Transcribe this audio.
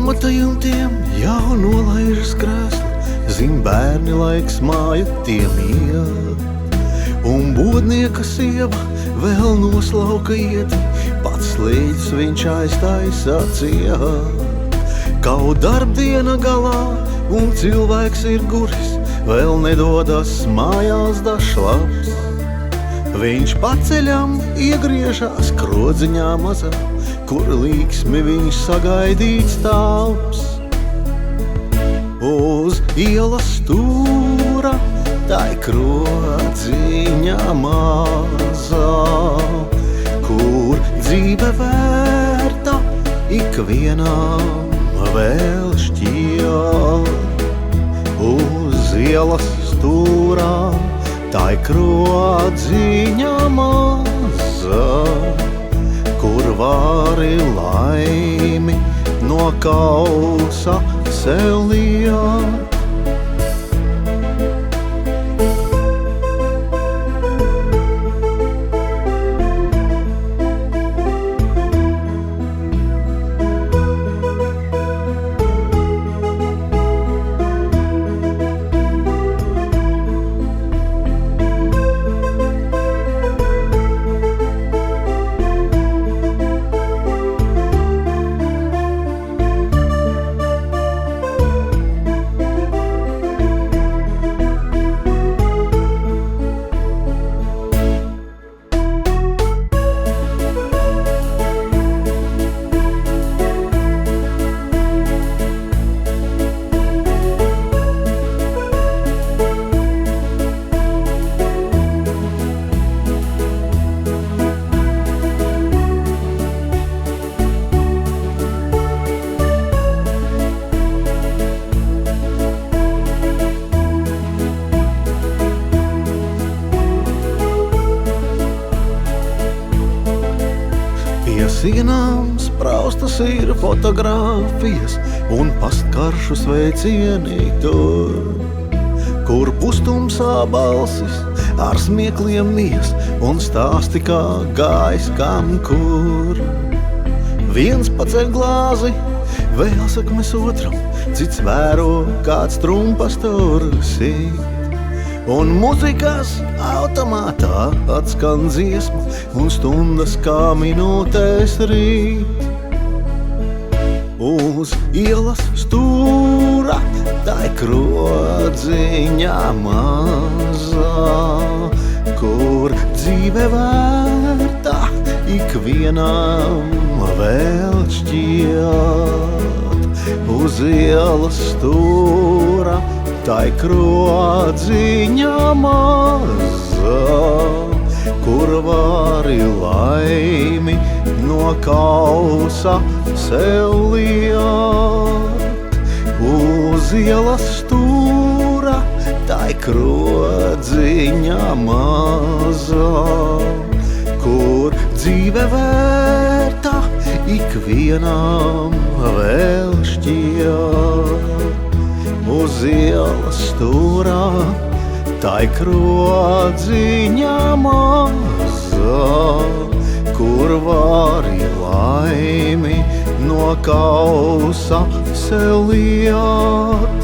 Pamatajumtiem jau nolaižas krēsli, zin bērni laiks māju tiem iet. Un būdnieka sieva vēl noslauka ieti, pats slīdis viņš aiztaisa ciet. Kaut darbdiena galā un cilvēks ir guris, vēl nedodas mājās dažlaps. Viņš paceļam iegriežās krodziņā mazā, kur līksmi viņš sagaidīts tāps. Uz ielas stūra tai krodziņa mazā, kur dzīve vērta ikvienam vēl šķiet. Uz ielas stūrā tai krodziņa mazā, kur vari laimi no kausa sev liet. Pie sienām spraustas ir fotogrāfijas un pastkaršu sveicieni tur, kur pustumsā balsis ar smiekliem mies un stāsti kā gājis kam kur. Viens paceļ glāzi, vēl sakmes otram, cits vēro kāds trumpas tur sit. Un muzikas automātā atskan dziesma un stundas kā minūtēs rīt. Uz ielas stūra tai krodziņa mazā, kur dzīve vērta ikvienam vēl šķiet. Uz ielas stūra tai krodziņa mazā, kur vari laimi no kausa sev liet. Uz ielas stūra tai krodziņa mazā, kur dzīve vērta ikvienam vēl šķiet. Uz ielas stūrā tai krodziņa mazā, kur vari laimi no kausa sev liet.